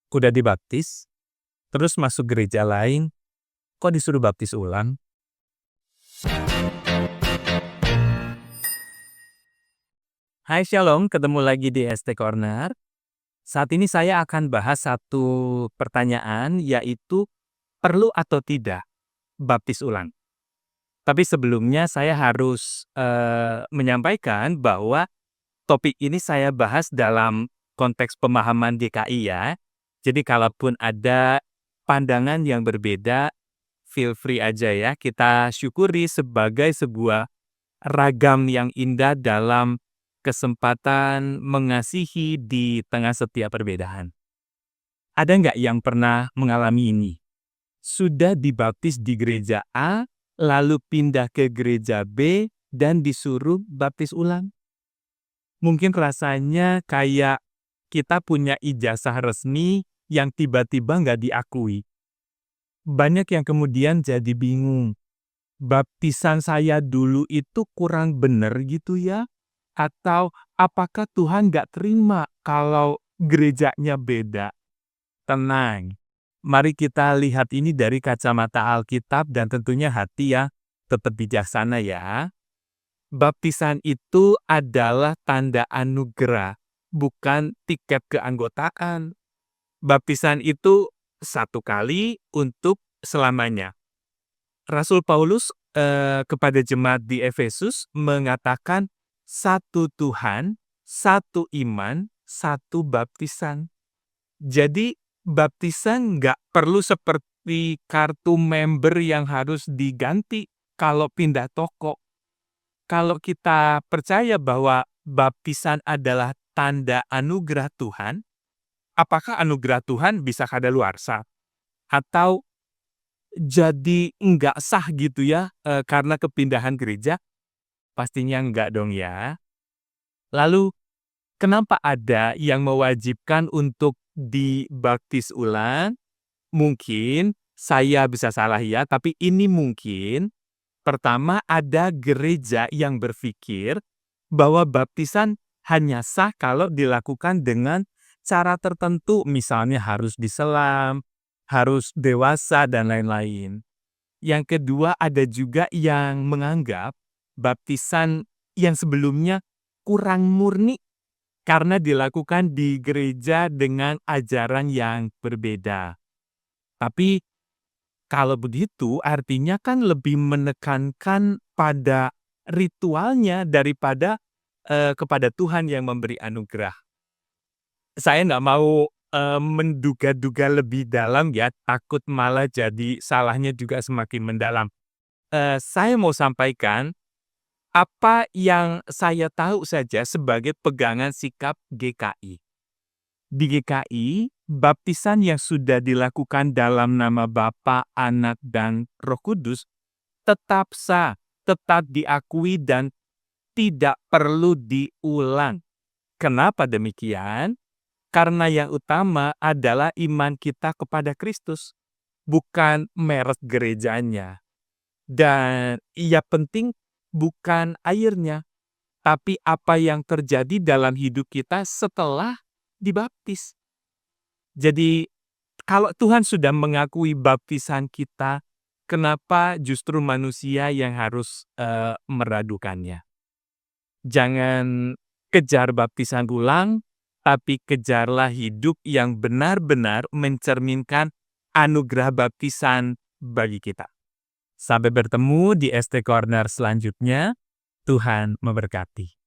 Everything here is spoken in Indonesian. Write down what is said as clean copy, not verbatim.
Udah dibaptis, terus masuk gereja lain, kok disuruh baptis ulang? Hai Shalom, ketemu lagi di ST Corner. Saat ini saya akan bahas satu pertanyaan, yaitu perlu atau tidak baptis ulang. Tapi sebelumnya saya harus menyampaikan bahwa topik ini saya bahas dalam konteks pemahaman GKI ya. Jadi kalaupun ada pandangan yang berbeda, feel free aja ya. Kita syukuri sebagai sebuah ragam yang indah dalam kesempatan mengasihi di tengah setiap perbedaan. Ada nggak yang pernah mengalami ini? Sudah dibaptis di gereja A, lalu pindah ke gereja B, dan disuruh baptis ulang? Mungkin rasanya kayak kita punya ijazah resmi yang tiba-tiba nggak diakui. Banyak yang kemudian jadi bingung. Baptisan saya dulu itu kurang bener gitu ya? Atau apakah Tuhan nggak terima kalau gerejanya beda? Tenang, mari kita lihat ini dari kacamata Alkitab dan tentunya hati yang tetap bijaksana ya. Baptisan itu adalah tanda anugerah, bukan tiket keanggotaan. Baptisan itu satu kali untuk selamanya. Rasul Paulus kepada jemaat di Efesus mengatakan satu Tuhan, satu iman, satu baptisan. Jadi baptisan nggak perlu seperti kartu member yang harus diganti kalau pindah toko. Kalau kita percaya bahwa baptisan adalah tanda anugerah Tuhan, apakah anugerah Tuhan bisa kadaluarsa? Atau jadi nggak sah gitu ya karena kepindahan gereja? Pastinya enggak dong ya. Lalu kenapa ada yang mewajibkan untuk dibaptis ulang? Mungkin saya bisa salah ya, tapi ini mungkin pertama ada gereja yang berpikir bahwa baptisan hanya sah kalau dilakukan dengan cara tertentu, misalnya harus diselam, harus dewasa, dan lain-lain. Yang kedua ada juga yang menganggap baptisan yang sebelumnya kurang murni karena dilakukan di gereja dengan ajaran yang berbeda. Tapi kalau begitu artinya kan lebih menekankan pada ritualnya daripada kepada Tuhan yang memberi anugerah. Saya nggak mau menduga-duga lebih dalam ya, takut malah jadi salahnya juga semakin mendalam. Saya mau sampaikan apa yang saya tahu saja sebagai pegangan sikap GKI. Di GKI, baptisan yang sudah dilakukan dalam nama Bapa, Anak, dan Roh Kudus tetap sah, tetap diakui, dan tidak perlu diulang. Kenapa demikian? Karena yang utama adalah iman kita kepada Kristus, bukan merek gerejanya. Dan ia penting bukan airnya, tapi apa yang terjadi dalam hidup kita setelah dibaptis. Jadi, kalau Tuhan sudah mengakui baptisan kita, kenapa justru manusia yang harus meragukannya? Jangan kejar baptisan ulang, tapi kejarlah hidup yang benar-benar mencerminkan anugerah baptisan bagi kita. Sampai bertemu di ST Corner selanjutnya. Tuhan memberkati.